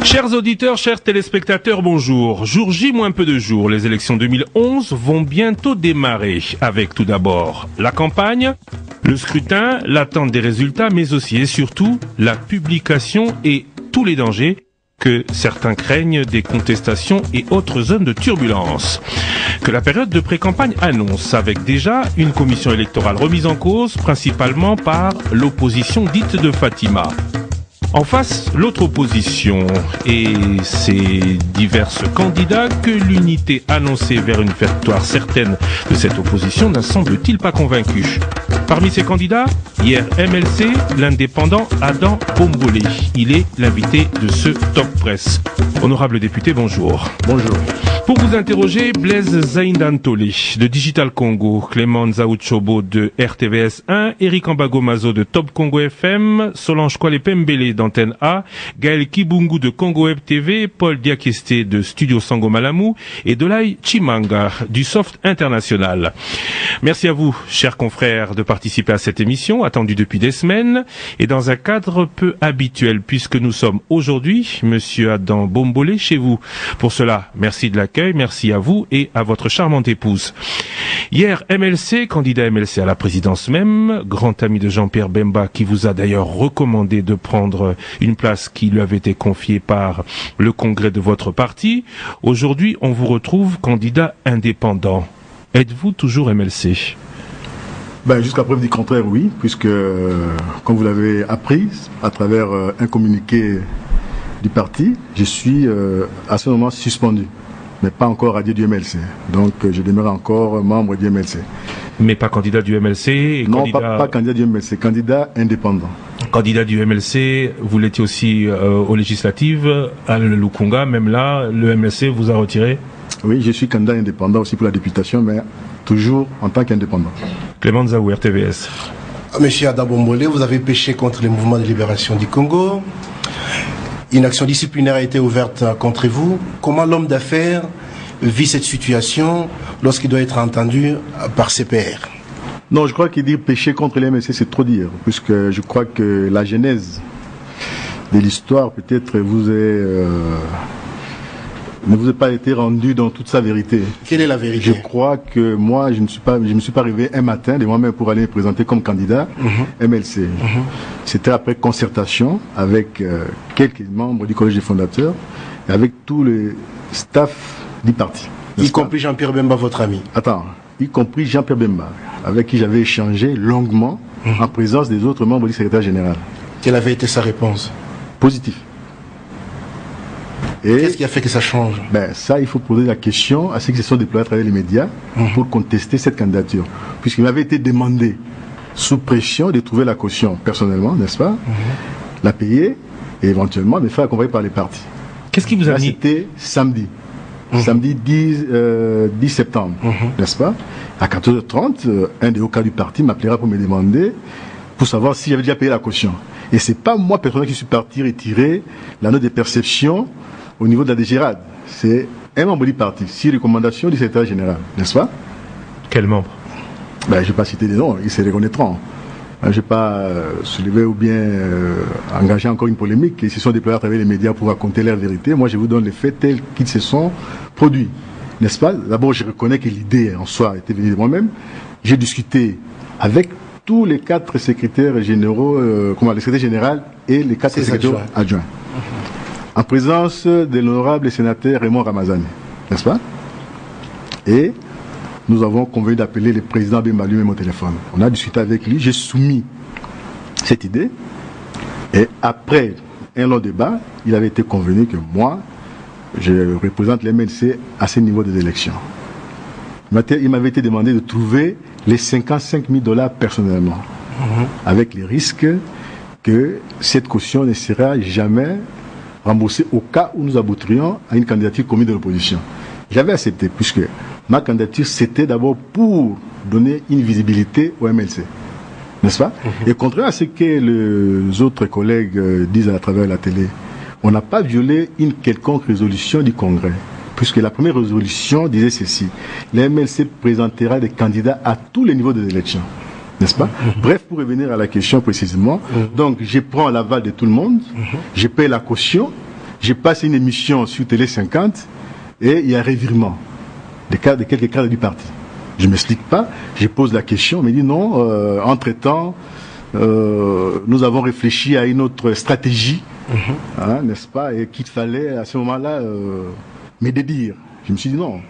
Chers auditeurs, chers téléspectateurs, bonjour. Jour J moins peu de jours, les élections 2011 vont bientôt démarrer avec tout d'abord la campagne, le scrutin, l'attente des résultats, mais aussi et surtout la publication et tous les dangers que certains craignent des contestations et autres zones de turbulence. Que la période de pré-campagne annonce avec déjà une commission électorale remise en cause principalement par l'opposition dite de Fatima. En face, l'autre opposition et ses divers candidats que l'unité annoncée vers une victoire certaine de cette opposition n'a semble-t-il pas convaincu. Parmi ces candidats, hier MLC, l'indépendant Adam Bombolé. Il est l'invité de ce Top Press. Honorable député, bonjour. Bonjour. Pour vous interroger, Blaise Zaindantolé de Digital Congo, Clément Zaouchobo de RTVS 1, Eric Ambagomazo de Top Congo FM, Solange Kwale-Pembele d'Antenne A, Gaël Kibungu de Congo Web TV, Paul Diakesté de Studio Sango Malamu et Dolai Chimanga du Soft International. Merci à vous, chers confrères, de participer à cette émission attendue depuis des semaines et dans un cadre peu habituel puisque nous sommes aujourd'hui, Monsieur Adam Bombolé, chez vous. Pour cela, merci de l'accueil. Merci à vous et à votre charmante épouse. Hier, MLC, candidat MLC à la présidence même, grand ami de Jean-Pierre Bemba qui vous a d'ailleurs recommandé de prendre une place qui lui avait été confiée par le congrès de votre parti. Aujourd'hui, on vous retrouve candidat indépendant. Êtes-vous toujours MLC? Jusqu'à preuve du contraire, oui, puisque, comme vous l'avez appris, à travers un communiqué du parti, je suis à ce moment suspendu, mais pas encore radié du MLC. Donc je demeure encore membre du MLC. Mais pas candidat du MLC et non, candidat... pas candidat du MLC, candidat indépendant. Candidat du MLC, vous l'étiez aussi aux législatives, à Lukunga, même là, le MLC vous a retiré? Oui, je suis candidat indépendant aussi pour la députation, mais toujours en tant qu'indépendant. Clément Zaou, RTVS. Monsieur Adam Bombolé, vous avez péché contre les mouvements de libération du Congo. Une action disciplinaire a été ouverte contre vous. Comment l'homme d'affaires vit cette situation lorsqu'il doit être entendu par ses pairs? Non, je crois qu'il dit pécher contre les MLC, c'est trop dire, puisque je crois que la genèse de l'histoire peut-être ne vous a pas été rendue dans toute sa vérité. Quelle est la vérité? Je crois que moi, je me suis pas arrivé un matin de moi-même pour aller me présenter comme candidat MLC. C'était après concertation avec quelques membres du collège des fondateurs et avec tous les staff du parti. Y compris Jean-Pierre Bemba, votre ami? Attends, y compris Jean-Pierre Bemba, avec qui j'avais échangé longuement en présence des autres membres du secrétaire général. Quelle avait été sa réponse? Positif. Qu'est-ce qui a fait que ça change? Ça, il faut poser la question à ceux qui se sont déployés à travers les médias pour contester cette candidature. Puisqu'il m'avait été demandé, sous pression, de trouver la caution personnellement, n'est-ce pas, la payer et éventuellement me faire accompagner par les partis. Qu'est-ce qui vous a mis? C'était samedi. Samedi 10 septembre, n'est-ce pas? À 14h30, un des hauts cadres du parti m'appellera pour me demander, pour savoir si j'avais déjà payé la caution. Et c'est pas moi personnellement qui suis parti retirer la note de perception au niveau de la DGRAD. C'est un membre du parti, sur recommandation du secrétaire général, n'est-ce pas? Quel membre? Je ne vais pas citer des noms, ils se reconnaîtront. Je ne vais pas soulever ou bien engager encore une polémique. Ils se sont déployés à travers les médias pour raconter leur vérité. Moi, je vous donne les faits tels qu'ils se sont produits, n'est-ce pas? D'abord, je reconnais que l'idée en soi était venue de moi-même. J'ai discuté avec tous les 4 secrétaires généraux, le secrétaire général et les 4 secrétaires adjoints. En présence de l'honorable sénateur Raymond Ramazani, n'est-ce pas? Et nous avons convenu d'appeler le président Bemba lui-même au téléphone. On a discuté avec lui, j'ai soumis cette idée, et après un long débat, il avait été convenu que moi, je représente les MLC à ce niveau des élections. Il m'avait été demandé de trouver les 55 000 $ personnellement, avec les risques que cette caution ne sera jamais remboursée au cas où nous aboutrions à une candidature commune de l'opposition. J'avais accepté, puisque ma candidature, c'était d'abord pour donner une visibilité au MLC, n'est-ce pas? Et contrairement à ce que les autres collègues disent à travers la télé, on n'a pas violé une quelconque résolution du Congrès, puisque la première résolution disait ceci: le MLC présentera des candidats à tous les niveaux des élections, n'est-ce pas? Bref, pour revenir à la question précisément, donc je prends l'aval de tout le monde, je paye la caution, J'ai passé une émission sur Télé 50 et il y a un revirement de quelques cadres du parti. Je ne m'explique pas, je pose la question, on me dit non, entre-temps, nous avons réfléchi à une autre stratégie, hein, n'est-ce pas, et qu'il fallait à ce moment-là me dédire. Je me suis dit non,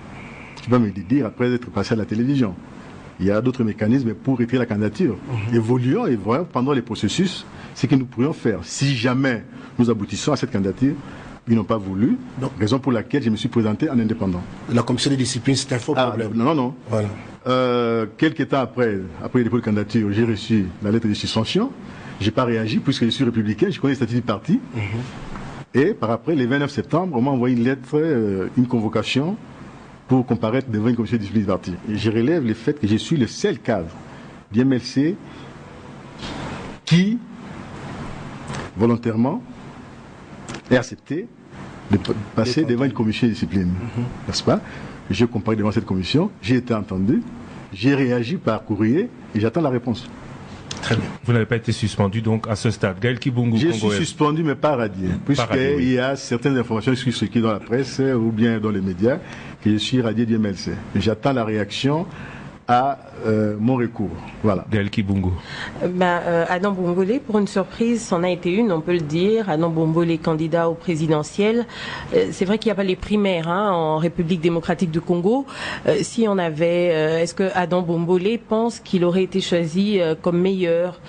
tu vas me dédire après être passé à la télévision. Il y a d'autres mécanismes pour retirer la candidature. Évoluons et voyons pendant les processus ce que nous pourrions faire. Si jamais nous aboutissons à cette candidature, ils n'ont pas voulu, donc, raison pour laquelle je me suis présenté en indépendant. La commission de discipline, c'est un faux problème. Non. Voilà. Quelques temps après le dépôt de candidature, j'ai reçu la lettre de suspension. Je n'ai pas réagi puisque je suis républicain, je connais le statut du parti. Et par après, le 29 septembre, on m'a envoyé une lettre, une convocation pour comparaître devant une commission de discipline du parti. Et je relève le fait que je suis le seul cadre du MLC qui, volontairement, est accepté de passer devant une commission de discipline. N'est-ce pas? Je comparais devant cette commission, j'ai été entendu, j'ai réagi par courrier et j'attends la réponse. Très bien. Vous n'avez pas été suspendu donc à ce stade. Gaël Kibungu, je suis suspendu mais pas radié, puisqu'il y a certaines informations sur ce qui est dans la presse ou bien dans les médias que je suis radié du MLC. J'attends la réaction à mon recours. Voilà. Gaël Kibungu. Adam Bombolé, pour une surprise, c'en a été une, on peut le dire. Adam Bombolé, candidat au présidentiel. C'est vrai qu'il n'y a pas les primaires en République démocratique du Congo. Si on avait, est-ce que Adam Bombolé pense qu'il aurait été choisi comme meilleur,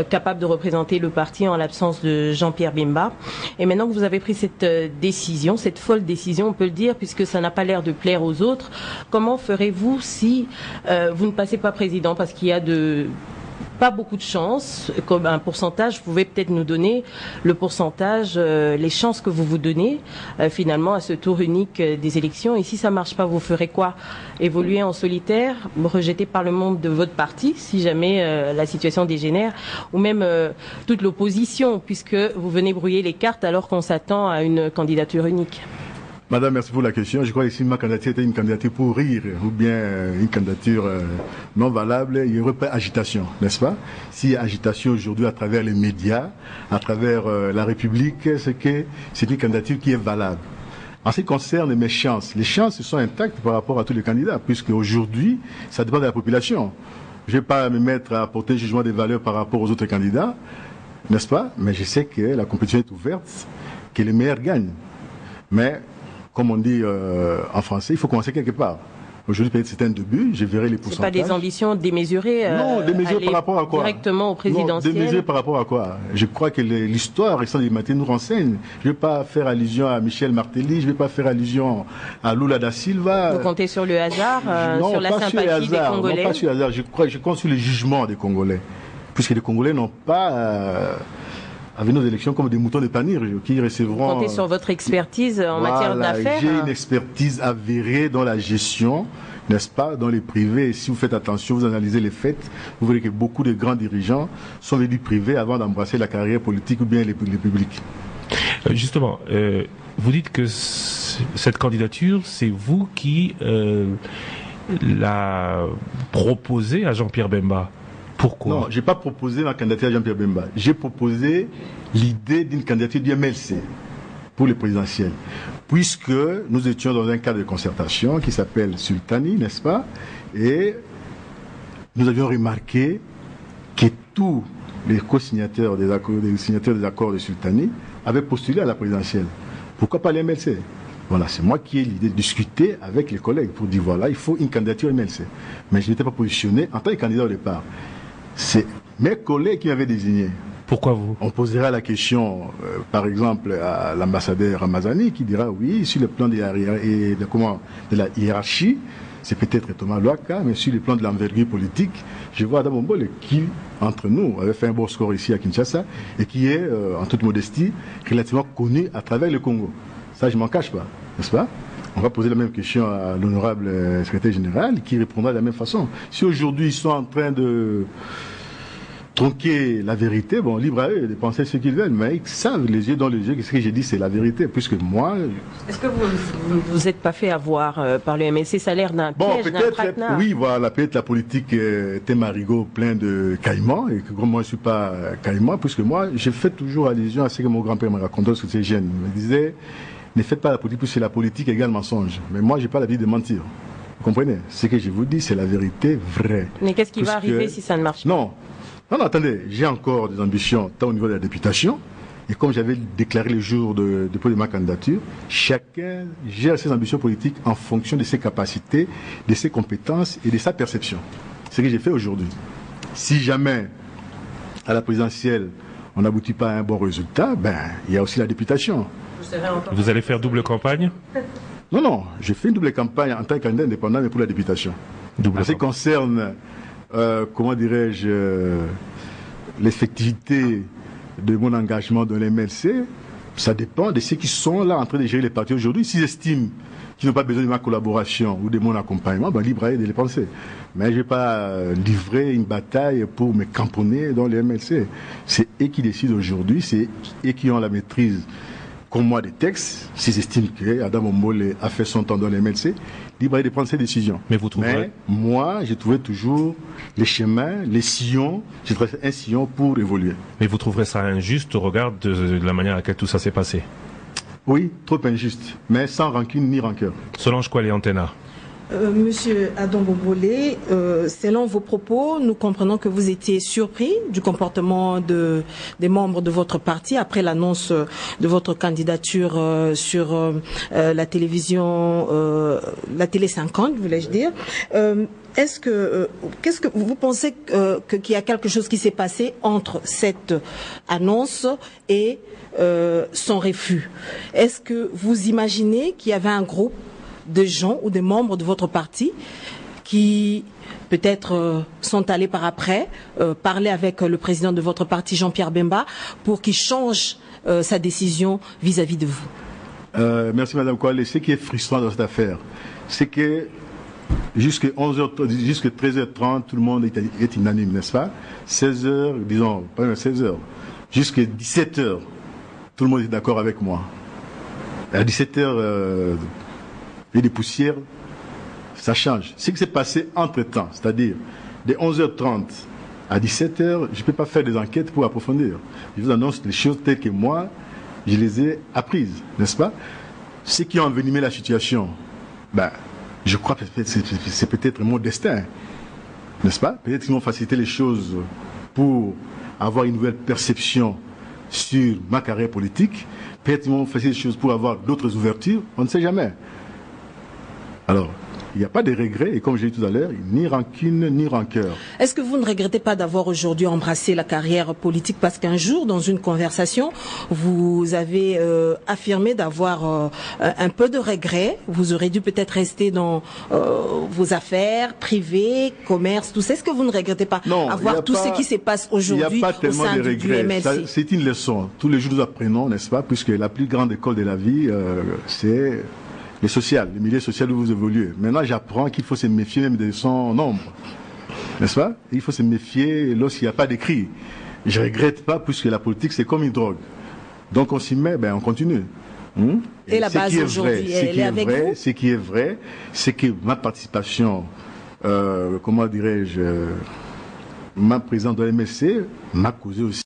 capable de représenter le parti en l'absence de Jean-Pierre Bemba? Et maintenant que vous avez pris cette décision, cette folle décision, on peut le dire, puisque ça n'a pas l'air de plaire aux autres, comment ferez-vous si vous ne passez pas président, parce qu'il y a pas beaucoup de chances, comme un pourcentage, vous pouvez peut-être nous donner le pourcentage, les chances que vous vous donnez finalement à ce tour unique des élections. Et si ça marche pas, vous ferez quoi? Évoluer en solitaire, rejeté par le monde de votre parti, si jamais la situation dégénère, ou même toute l'opposition, puisque vous venez brouiller les cartes alors qu'on s'attend à une candidature unique. Madame, merci pour la question. Je crois que si ma candidature était une candidature pour rire ou bien une candidature non valable, il y aurait pas agitation, n'est-ce pas? S'il y a agitation aujourd'hui à travers les médias, à travers la République, c'est que c'est une candidature qui est valable. En ce qui concerne mes chances, les chances sont intactes par rapport à tous les candidats, puisque aujourd'hui, ça dépend de la population. Je ne vais pas me mettre à porter un jugement des valeurs par rapport aux autres candidats, n'est-ce pas? Mais je sais que la compétition est ouverte, que les meilleurs gagnent. Mais comme on dit en français, il faut commencer quelque part. Aujourd'hui, peut-être c'est un début, je verrai les pourcentages. C'est pas des ambitions démesurées. Non, démesurées par rapport à quoi? Directement au présidentiel. Non, démesurées par rapport à quoi? Je crois que l'histoire récente du matin nous renseigne. Je ne vais pas faire allusion à Michel Martelly, je ne vais pas faire allusion à Lula da Silva. Vous comptez sur le hasard, non, sur la sympathie des Congolais? Non, pas sur le hasard. Je compte sur le jugement des Congolais. Puisque les Congolais n'ont pas avec nos élections comme des moutons de Panurge qui recevront... Vous comptez sur votre expertise en matière d'affaires? J'ai une expertise avérée dans la gestion, n'est-ce pas, dans les privés. Et si vous faites attention, vous analysez les faits, vous verrez que beaucoup de grands dirigeants sont venus du privé avant d'embrasser la carrière politique ou bien les publics. Justement, vous dites que cette candidature, c'est vous qui l'a proposée à Jean-Pierre Bemba. Pourquoi? Non, je n'ai pas proposé ma candidature à Jean-Pierre Bemba. J'ai proposé l'idée d'une candidature du MLC pour le présidentiel. Puisque nous étions dans un cadre de concertation qui s'appelle Sultani, n'est-ce pas? Et nous avions remarqué que tous les co-signataires des accords de Sultani avaient postulé à la présidentielle. Pourquoi pas le MLC? Voilà, c'est moi qui ai l'idée de discuter avec les collègues pour dire voilà, il faut une candidature MLC. Mais je n'étais pas positionné en tant que candidat au départ. C'est mes collègues qui m'avaient désigné. Pourquoi vous? On posera la question, par exemple, à l'ambassadeur Ramazani qui dira oui, sur le plan de la hiérarchie, c'est peut-être Thomas Luaka, mais sur le plan de l'envergure politique, je vois Adam Bombolé qui, entre nous, avait fait un bon score ici à Kinshasa et qui est, en toute modestie, relativement connu à travers le Congo. Ça, je ne m'en cache pas, n'est-ce pas? On va poser la même question à l'honorable secrétaire général qui répondra de la même façon. Si aujourd'hui ils sont en train de tronquer la vérité, bon, libre à eux de penser ce qu'ils veulent, mais ils savent les yeux dans les yeux que ce que j'ai dit c'est la vérité, puisque moi... Est-ce que vous n'êtes pas fait avoir par le MLC? Ça a l'air d'un piège, d'un traquenard. Oui, voilà, peut-être la politique était marigot plein de caïmans, et que moi je ne suis pas caïman, puisque moi j'ai fait toujours allusion à ce que mon grand-père me racontait sur ces jeunes. Il me disait, ne faites pas la politique, puisque la politique égale mensonge. Mais moi, je n'ai pas l'habitude de mentir. Vous comprenez? Ce que je vous dis, c'est la vérité vraie. Mais qu'est-ce qui va arriver si ça ne marche pas? Non, attendez, j'ai encore des ambitions, tant au niveau de la députation, et comme j'avais déclaré le jour de dépôt de ma candidature, chacun gère ses ambitions politiques en fonction de ses capacités, de ses compétences et de sa perception. C'est ce que j'ai fait aujourd'hui. Si jamais, à la présidentielle, on n'aboutit pas à un bon résultat, ben, il y a aussi la députation. Vous allez faire double campagne? Non, j'ai fait une double campagne en tant que candidat indépendant, mais pour la députation. En ce qui concerne, comment dirais-je, l'effectivité de mon engagement dans les MLC, ça dépend de ceux qui sont là en train de gérer les partis aujourd'hui. S'ils estiment qu'ils n'ont pas besoin de ma collaboration ou de mon accompagnement, ben, libre à eux de les penser. Mais je ne vais pas livrer une bataille pour me camponner dans les MLC. C'est eux qui décident aujourd'hui, c'est eux qui ont la maîtrise comme moi des textes. S'ils estiment que Adam Bombole a fait son temps dans les MLC, libre de prendre ses décisions. Mais vous trouverez... Mais moi, j'ai trouvé toujours les chemins, les sillons, j'ai trouvé un sillon pour évoluer. Mais vous trouverez ça injuste au regard de la manière à laquelle tout ça s'est passé? Oui, trop injuste, mais sans rancune ni rancœur. Solange Kwale Antena. Monsieur Adam Bombole, selon vos propos, nous comprenons que vous étiez surpris du comportement des membres de votre parti après l'annonce de votre candidature sur la télévision, la Télé 50, voulais-je dire. Qu'est-ce que vous pensez qu'il y a quelque chose qui s'est passé entre cette annonce et son refus? Est-ce que vous imaginez qu'il y avait un groupe de gens ou des membres de votre parti qui peut-être sont allés par après parler avec le président de votre parti, Jean-Pierre Bemba, pour qu'il change sa décision vis-à-vis de vous? Merci Madame Kwale. Ce qui est frustrant dans cette affaire, c'est que jusqu'à 13h30, tout le monde est unanime, n'est-ce pas? 16h, disons, pas même 16h, jusqu'à 17h, tout le monde est d'accord avec moi. À 17h, et des poussières, ça change. Ce qui s'est passé entre-temps, c'est-à-dire de 11h30 à 17h, je ne peux pas faire des enquêtes pour approfondir. Je vous annonce les choses telles que moi, je les ai apprises, n'est-ce pas? Ceux qui ont envenimé la situation, ben, je crois que c'est peut-être mon destin, n'est-ce pas? Peut-être qu'ils vont faciliter les choses pour avoir une nouvelle perception sur ma carrière politique. Peut-être qu'ils vont faciliter les choses pour avoir d'autres ouvertures. On ne sait jamais. Alors, il n'y a pas de regret, et comme j'ai dit tout à l'heure, ni rancune, ni rancœur. Est-ce que vous ne regrettez pas d'avoir aujourd'hui embrassé la carrière politique? Parce qu'un jour, dans une conversation, vous avez affirmé d'avoir un peu de regret. Vous aurez dû peut-être rester dans vos affaires privées, commerce, tout ça. Est-ce que vous ne regrettez pas avoir tout ce qui se passe aujourd'hui au sein du MLC? C'est une leçon. Tous les jours, nous apprenons, n'est-ce pas? Puisque la plus grande école de la vie, c'est le social, le milieu social où vous évoluez. Maintenant, j'apprends qu'il faut se méfier même de son nombre. N'est-ce pas? Il faut se méfier lorsqu'il n'y a pas d'écrit. Je ne regrette pas, puisque la politique, c'est comme une drogue. Donc, on s'y met, ben, on continue. Et la base aujourd'hui, elle est avec vous? Ce qui est vrai, c'est que ma participation, comment dirais-je, ma présence dans le MLC m'a causé aussi